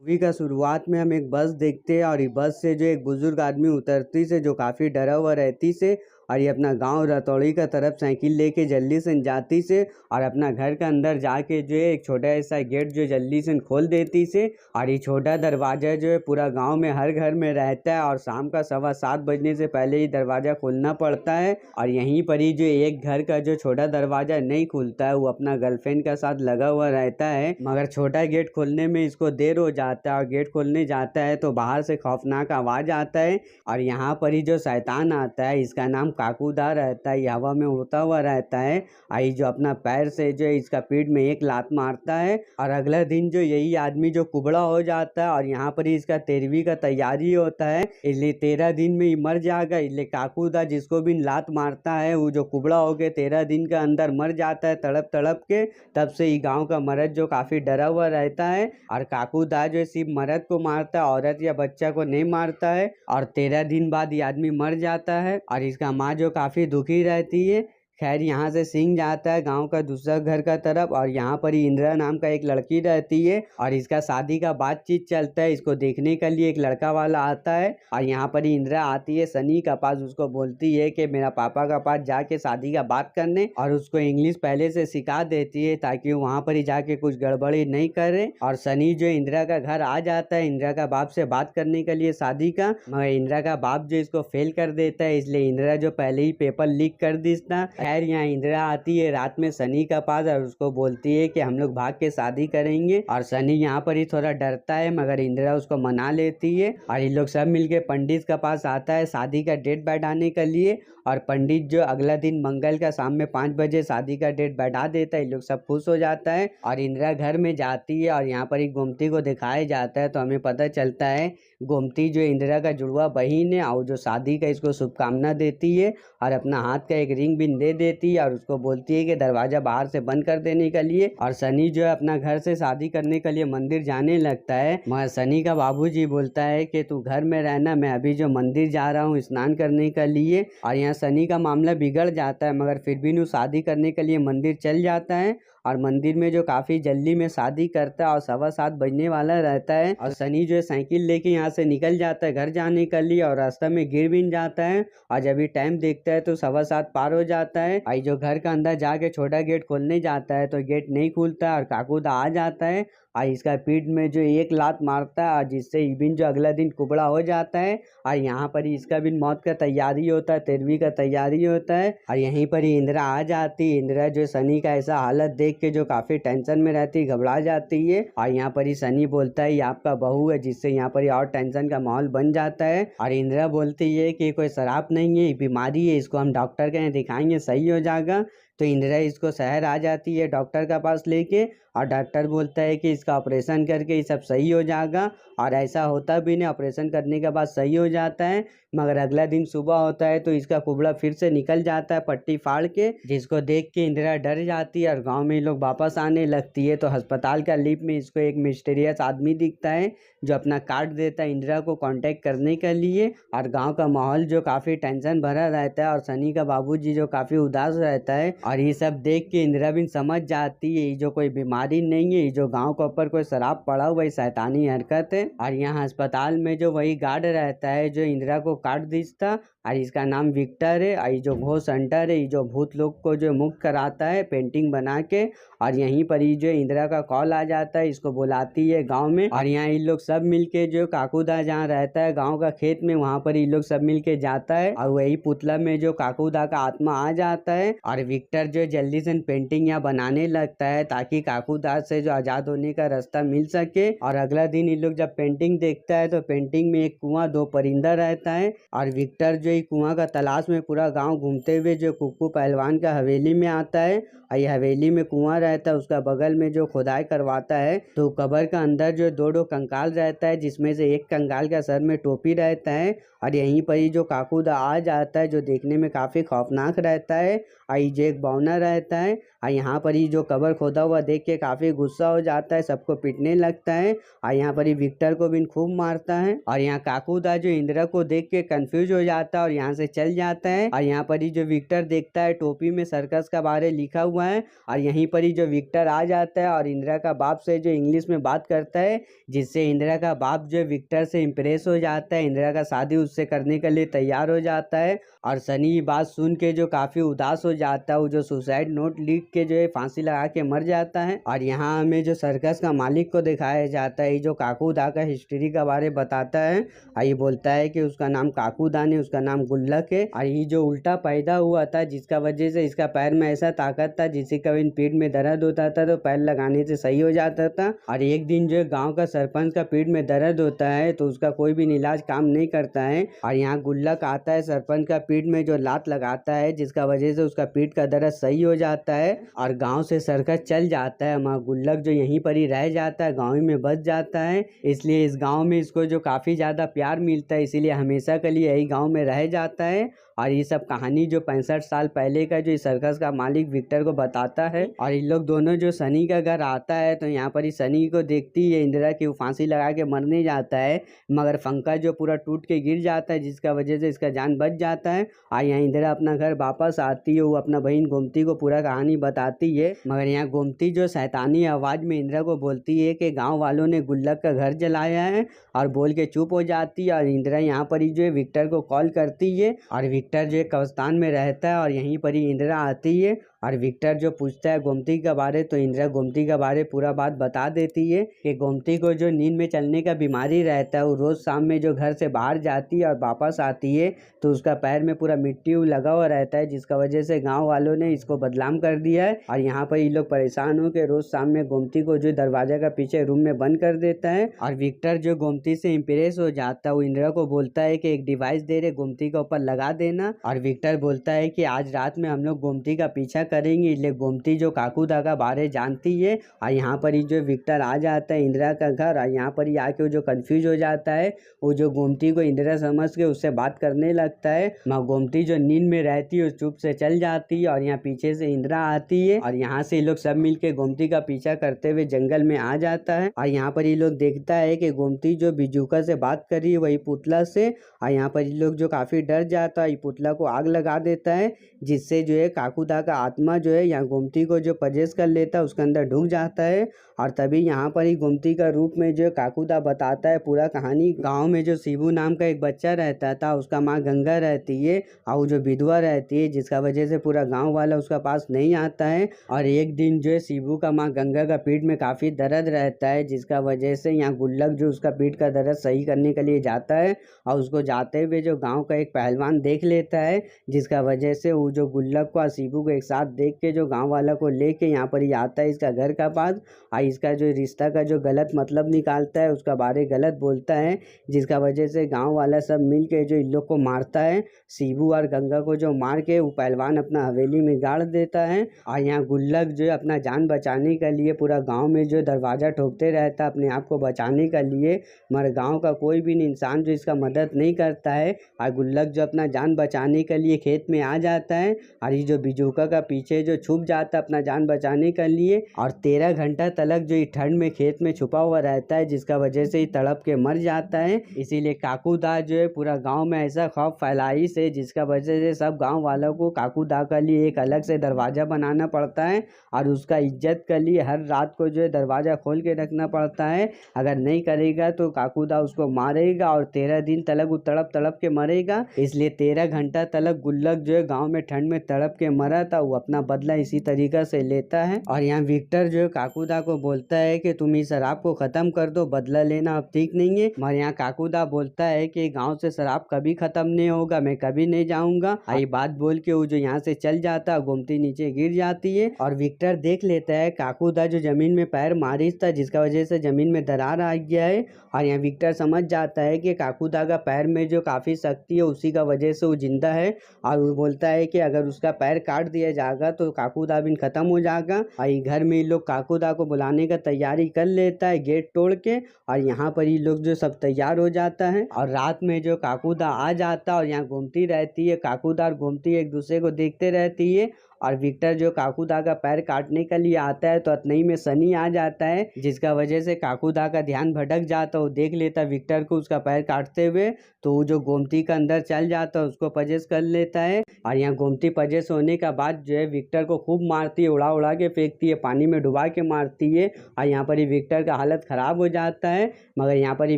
Movie का शुरुआत में हम एक बस देखते हैं और ये बस से जो एक बुजुर्ग आदमी उतरती से जो काफ़ी डरा हुआ रहती से और ये अपना गांव रतौड़ी का तरफ साइकिल लेके जल्दी से जाती से और अपना घर के अंदर जाके जो है एक छोटा ऐसा गेट जो जल्दी से खोल देती से और ये छोटा दरवाज़ा जो है पूरा गांव में हर घर में रहता है और शाम का 7:15 बजने से पहले ही दरवाज़ा खोलना पड़ता है। और यहीं पर ही जो एक घर का जो छोटा दरवाज़ा नहीं खुलता है वो अपना गर्लफ्रेंड के साथ लगा हुआ रहता है, मगर छोटा गेट खोलने में इसको देर हो जाता है और गेट खोलने जाता है तो बाहर से खौफनाक आवाज़ आता है और यहाँ पर ही जो शैतान आता है इसका नाम काकूदा रहता है, ये हवा में उड़ता हुआ रहता है। आई जो अपना पैर से जो इसका पीठ में एक लात मारता है और अगला दिन जो यही आदमी जो कुबड़ा हो जाता है और यहाँ पर ही इसका 13वीं का तैयारी होता है, इसलिए 13 दिन में ही मर जाएगा। इसलिए काकूदा जिसको भी लात मारता है वो जो कुबड़ा हो गया 13 दिन के अंदर मर जाता है तड़प तड़प के। तब से ही गाँव का मर्द जो काफ़ी डरा हुआ रहता है और काकूदा जो सिर्फ मर्द को मारता है, औरत या बच्चा को नहीं मारता है। और 13 दिन बाद ये आदमी मर जाता है और इसका माँ जो काफ़ी दुखी रहती है। खैर यहाँ से सिंह जाता है गांव का दूसरा घर का तरफ और यहाँ पर ही इंदिरा नाम का एक लड़की रहती है और इसका शादी का बातचीत चलता है। इसको देखने के लिए एक लड़का वाला आता है और यहाँ पर ही इंदिरा आती है सनी का पास, उसको बोलती है कि मेरा पापा का पास जाके शादी का बात करने और उसको इंग्लिश पहले से सिखा देती है ताकि वो वहाँ पर ही जाके कुछ गड़बड़ी नहीं करे। और सनी जो इंदिरा का घर आ जाता है इंदिरा का बाप से बात करने के लिए शादी का, मगर इंदिरा का बाप जो इसको फेल कर देता है, इसलिए इंदिरा जो पहले ही पेपर लीक कर देता। खैर यहाँ इंदिरा आती है रात में सनी का पास और उसको बोलती है कि हम लोग भाग के शादी करेंगे और सनी यहाँ पर ही थोड़ा डरता है मगर इंदिरा उसको मना लेती है और ये लोग सब मिलके पंडित का पास आता है शादी का डेट बैठाने के लिए। और पंडित जो अगला दिन मंगल का शाम में 5 बजे शादी का डेट बैठा देता है, ये लोग सब खुश हो जाता है और इंदिरा घर में जाती है और यहाँ पर ही गोमती को दिखाया जाता है तो हमें पता चलता है गोमती जो इंदिरा का जुड़वा बहन है और जो शादी का इसको शुभकामना देती है और अपना हाथ का एक रिंग भी दे देती है और उसको बोलती है कि दरवाजा बाहर से बंद कर देने के लिए। और सनी जो है अपना घर से शादी करने के लिए मंदिर जाने लगता है, मगर सनी का बाबूजी बोलता है कि तू घर में रहना, मैं अभी जो मंदिर जा रहा हूँ स्नान करने के लिए। और यहाँ सनी का मामला बिगड़ जाता है मगर फिर भी वो शादी करने के लिए मंदिर चल जाता है और मंदिर में जो काफ़ी जल्दी में शादी करता है और 7:15 बजने वाला रहता है और सनी जो है साइकिल लेके यहाँ से निकल जाता है घर जाने के लिए और रास्ते में गिर भी जाता है और जब भी टाइम देखता है तो 7:15 पार हो जाता है। आई जो घर का अंदर जाके छोटा गेट खोलने जाता है तो गेट नहीं खुलता है और काकूदा आ जाता है और इसका पीठ में जो एक लात मारता है और जिससे इबिन जो अगला दिन कुबड़ा हो जाता है और यहाँ पर ही इसका भी मौत का तैयारी होता है, 13वीं का तैयारी होता है। और यहीं पर ही इंदिरा आ जाती है। इंदिरा जो सनी का ऐसा हालत देख के जो काफ़ी टेंशन में रहती है, घबरा जाती है और यहाँ पर ही सनी बोलता है ये आपका बहू है, जिससे यहाँ पर ही और टेंशन का माहौल बन जाता है। और इंदिरा बोलती है कि कोई शराब नहीं है, बीमारी है, इसको हम डॉक्टर के यहाँ दिखाएंगे सही हो जाएगा। तो इंदिरा इसको शहर आ जाती है डॉक्टर का पास लेके और डॉक्टर बोलता है कि इसका ऑपरेशन करके ये सब सही हो जाएगा और ऐसा होता भी नहीं, ऑपरेशन करने के बाद सही हो जाता है। मगर अगला दिन सुबह होता है तो इसका कुबड़ा फिर से निकल जाता है पट्टी फाड़ के, जिसको देख के इंदिरा डर जाती है और गांव में लोग वापस आने लगती है। तो अस्पताल का लिफ्ट में इसको एक मिस्टीरियस आदमी दिखता है जो अपना कार्ड देता है इंदिरा को कांटेक्ट करने के लिए। और गांव का माहौल जो काफ़ी टेंशन भरा रहता है और सनी का बाबूजी जो काफ़ी उदास रहता है और ये सब देख के इंदिरा भी समझ जाती है ये जो कोई बीमारी नहीं है, ये जो गांव के ऊपर कोई शराब पड़ा हुआ है, शैतानी हरकत है। और यहाँ अस्पताल में जो वही गार्ड रहता है जो इंदिरा को काट दीजता और इसका नाम विक्टर है और ये जो घोष हंटर है, ये जो भूत लोग को जो मुक्त कराता है पेंटिंग बना के। और यहीं पर ही जो इंदिरा का कॉल आ जाता है, इसको बुलाती है गांव में और यहाँ इन लोग सब मिलके जो काकूदा जहाँ रहता है गांव का खेत में, वहाँ पर इन लोग सब मिलके जाता है और वही पुतला में जो काकूदा का आत्मा आ जाता है और विक्टर जो जल्दी से पेंटिंग यहाँ बनाने लगता है ताकि काकूदा से जो आजाद होने का रास्ता मिल सके। और अगला दिन इन लोग जब पेंटिंग देखता है तो पेंटिंग में एक कुआं, 2 परिंदा रहता है और विक्टर जो कुआं का तलाश में पूरा गांव घूमते हुए जो कुक्कू पहलवान का हवेली में आता है और ये हवेली में कुआं रहता है, उसका बगल में जो खुदाई करवाता है तो कब्र का अंदर जो 2 कंकाल रहता है जिसमें से एक कंकाल का सर में टोपी रहता है और यहीं पर ही जो काकूदा आ जाता है जो देखने में काफ़ी खौफनाक रहता है। और जो एक बौना रहता है और यहाँ पर ही जो कबर खोदा हुआ देख के काफी गुस्सा हो जाता है, सबको पीटने लगता है और यहाँ पर ही विक्टर को भी खूब मारता है। और यहाँ काकूदा जो इंदिरा को देख के कंफ्यूज हो जाता है और यहाँ से चल जाता है। और यहाँ पर ही जो विक्टर देखता है टोपी में सर्कस का बारे लिखा हुआ है और यहीं पर ही जो विक्टर आ जाता है और इंदिरा का बाप से जो इंग्लिश में बात करता है, जिससे इंदिरा का बाप जो विक्टर से इम्प्रेस हो जाता है, इंदिरा का शादी उससे करने के लिए तैयार हो जाता है। और सनी ये बात सुन के जो काफी उदास हो जाता है, वो जो सुसाइड नोट लिख के जो है फांसी लगा के मर जाता है। और यहाँ हमें जो सर्कस का मालिक को दिखाया जाता है, जो काकूदा का हिस्ट्री का बारे बताता है और ये बोलता है कि उसका नाम काकूदा नहीं, उसका नाम गुल्लक है। और ये जो उल्टा पैदा हुआ था जिसका वजह से इसका पैर में ऐसा ताकत था, जिससे कभी पीठ में दर्द होता था तो पैर लगाने से सही हो जाता था। और एक दिन जो गांव का सरपंच का पीठ में दर्द होता है तो उसका कोई भी इलाज काम नहीं करता है और यहाँ गुल्लक आता है, सरपंच का पीठ में जो लात लगाता है, जिसका वजह से उसका पीठ का दर्द सही हो जाता है और गांव से सर्कस चल जाता है। वहाँ गुल्लक जो यहीं पर ही रह जाता है, गाँव में बस जाता है, इसलिए इस गाँव में इसको जो काफी ज्यादा प्यार मिलता है, इसीलिए हमेशा के लिए यही गाँव में रह जाता है। और ये सब कहानी जो 65 साल पहले का जो सर्कस का मालिक विक्टर को बताता है। और इन लोग दोनों जो सनी का घर आता है तो यहाँ पर ही सनी को देखती है इंदिरा की वो फांसी लगा के मरने जाता है, मगर पंखा जो पूरा टूट के गिर जाता है, जिसका वजह से इसका जान बच जाता है। और यहाँ इंदिरा अपना घर वापस आती है, वो अपना बहन गोमती को पूरा कहानी बताती है, मगर यहाँ गोमती जो शैतानी आवाज में इंदिरा को बोलती है कि गाँव वालों ने गुल्लक का घर जलाया है और बोल के चुप हो जाती है। और इंदिरा यहाँ पर ही जो है विक्टर को कॉल करती है और विक्टर जो कब्रिस्तान में रहता है और यहीं पर ही इंदिरा आती है और विक्टर जो पूछता है गोमती के बारे, तो इंदिरा गोमती के बारे पूरा बात बता देती है कि गोमती को जो नींद में चलने का बीमारी रहता है, वो रोज शाम में जो घर से बाहर जाती है और वापस आती है तो उसका पैर में पूरा मिट्टी लगा हुआ रहता है, जिसका वजह से गांव वालों ने इसको बदनाम कर दिया है। और यहाँ पर ये लोग परेशान हो के रोज शाम में गोमती को जो दरवाजा का पीछे रूम में बंद कर देता है। और विक्टर जो गोमती से इम्प्रेस हो जाता है, वो इंदिरा को बोलता है कि एक डिवाइस दे रहे गोमती के ऊपर लगा देना। और विक्टर बोलता है कि आज रात में हम लोग गोमती का पीछा करेंगे, इसलिए गोमती जो काकूदा का बारे जानती है। और यहाँ पर ही जो विक्टर आ जाता है इंदिरा का घर, और यहाँ पर ही आके वो जो कंफ्यूज हो जाता है, वो जो गोमती को इंदिरा समझ के उससे बात करने लगता है। माँ गोमती जो नींद में रहती है चुप से चल जाती है और यहाँ पीछे से इंदिरा आती है और यहाँ से ये लोग सब मिलके गोमती का पीछा करते हुए जंगल में आ जाता है। और यहाँ पर ये लोग देखता है कि गोमती जो बिजूका से बात कर रही है वही पुतला से। और यहाँ पर ये लोग जो काफी डर जाता है, पुतला को आग लगा देता है, जिससे जो है काकूदा का आत्मा जो है यहाँ गोमती को जो पजेस कर लेता है उसके अंदर ढुक जाता है। और तभी यहाँ पर ही गोमती का रूप में जो काकूदा बताता है पूरा कहानी। गांव में जो शिबू नाम का एक बच्चा रहता था, उसका माँ गंगा रहती है और वो जो विधवा रहती है, जिसका वजह से पूरा गांव वाला उसका पास नहीं आता है। और एक दिन जो है शिबू का माँ गंगा का पीठ में काफी दर्द रहता है, जिसका वजह से यहाँ गुल्लक जो उसका पीठ का दर्द सही करने के लिए जाता है और उसको जाते हुए जो गाँव का एक पहलवान देख लेता है, जिसका वजह से वो जो गुल्लक को और शिबू को एक साथ देख के जो गाँव वाला को लेके यहाँ पर ही आता है इसका घर का पास। और इसका जो रिश्ता का जो गलत मतलब निकालता है, उसका बारे गलत बोलता है, जिसका वजह से गांव वाला सब मिल के जो इन लोग को मारता है। शिबू और गंगा को जो मार के वो पहलवान अपना हवेली में गाड़ देता है। और यहाँ गुल्लक जो अपना जान बचाने के लिए पूरा गांव में जो दरवाजा ठोकते रहता है अपने आप को बचाने के लिए, मगर गांव का कोई भी इंसान जो इसका मदद नहीं करता है। और गुल्लक जो अपना जान बचाने के लिए खेत में आ जाता है और ये जो बिजूका का पीछे जो छुप जाता है अपना जान बचाने के लिए, और 13 घंटा तलक जो ठंड में खेत में छुपा हुआ रहता है, जिसका वजह से ही तड़प के मर जाता है। इसीलिए काकूदा जो है पूरा गांव में ऐसा खौफ फैलाई से, जिसका वजह से सब गांव वालों को काकूदा के लिए एक अलग से दरवाजा बनाना पड़ता है और उसका इज्जत के लिए हर रात को जो है दरवाजा खोल के रखना पड़ता है। अगर नहीं करेगा तो काकूदा उसको मारेगा और 13 दिन तलक वो तड़प तड़प के मरेगा। इसलिए 13 घंटा तलक गुल्लक जो है गाँव में ठंड में तड़प के मरा था, वो अपना बदला इसी तरीका से लेता है। और यहाँ विक्टर जो है काकूदा को बोलता है कि तुम इस शराब को खत्म कर दो, बदला लेना अब ठीक नहीं है। मगर यहाँ काकूदा बोलता है कि गांव से शराब कभी खत्म नहीं होगा, मैं कभी नहीं जाऊंगा। ये बात बोल के वो जो यहाँ से चल जाता है, गोमती नीचे गिर जाती है और विक्टर देख लेता है काकूदा जो जमीन में पैर मारिस था, जिसका वजह से जमीन में दरार आ गया है। और यहाँ विक्टर समझ जाता है कि काकूदा का पैर में जो काफी शक्ति है उसी का वजह से वो जिंदा है। और वो बोलता है कि अगर उसका पैर काट दिया जाएगा तो काकूदा बिन खत्म हो जाएगा। और घर में ये लोग काकूदा को बुलाने का तैयारी कर लेता है गेट तोड़ के। और यहाँ पर ये लोग जो सब तैयार हो जाता है और रात में जो काकूदा आ जाता है और यहाँ गोमती रहती है, काकूदा और गोमती एक दूसरे को देखते रहती है। और विक्टर जो काकूदा का पैर काटने के लिए आता है तो अतनई में सनी आ जाता है, जिसका वजह से काकूदा का ध्यान भटक जाता है। वो देख लेता है विक्टर को उसका पैर काटते हुए, तो वो जो गोमती का अंदर चल जाता है उसको पजेस कर लेता है। और यहाँ गोमती पजेस होने का बाद जो है विक्टर को खूब मारती है, उड़ा उड़ा के फेंकती है, पानी में डुबा के मारती है। और यहाँ पर ही विक्टर का हालत ख़राब हो जाता है, मगर यहाँ पर ही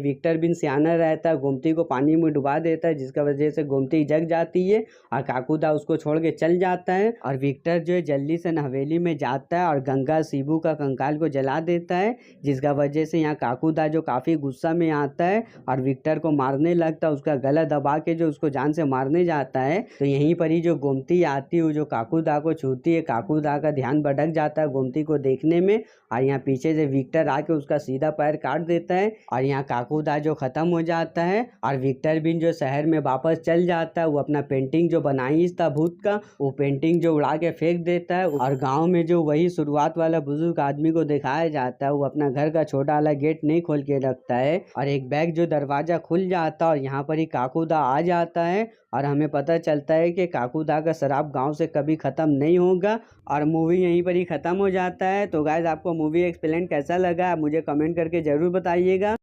विक्टर बिन सियाना रहता है, गोमती को पानी में डुबा देता है, जिसका वजह से गोमती जग जाती है और काकूदा उसको छोड़ के चल जाता है। और विक्टर जो है जल्दी से हवेली में जाता है और गंगा शिबू का कंकाल को जला देता है, जिसका वजह से यहाँ काकूदा जो काफ़ी गुस्सा में आता है और विक्टर को मारने लगता है, उसका गला दबा के जो उसको जान से मारने जाता है। तो यहीं पर ही जो गोमती आती है जो काकूदा को छूती है, काकूदा का ध्यान भटक जाता है गोमती को देखने में, और यहाँ पीछे से विक्टर आके उसका सीधा पैर काट देता है और यहाँ काकूदा जो खत्म हो जाता है। और विक्टर बिन जो शहर में वापस चल जाता है, वो अपना पेंटिंग जो बनाई था भूत का, वो पेंटिंग जो उड़ा के फेंक देता है। और गांव में जो वही शुरुआत वाला बुजुर्ग आदमी को दिखाया जाता है, वो अपना घर का छोटा वाला गेट नहीं खोल के रखता है और एक बैग जो दरवाजा खुल जाता है और यहाँ पर ही काकूदा आ जाता है और हमें पता चलता है कि काकूदा का शराब गांव से कभी ख़त्म नहीं होगा। और मूवी यहीं पर ही ख़त्म हो जाता है। तो गाइस, आपको मूवी एक्सप्लेन कैसा लगा मुझे कमेंट करके ज़रूर बताइएगा।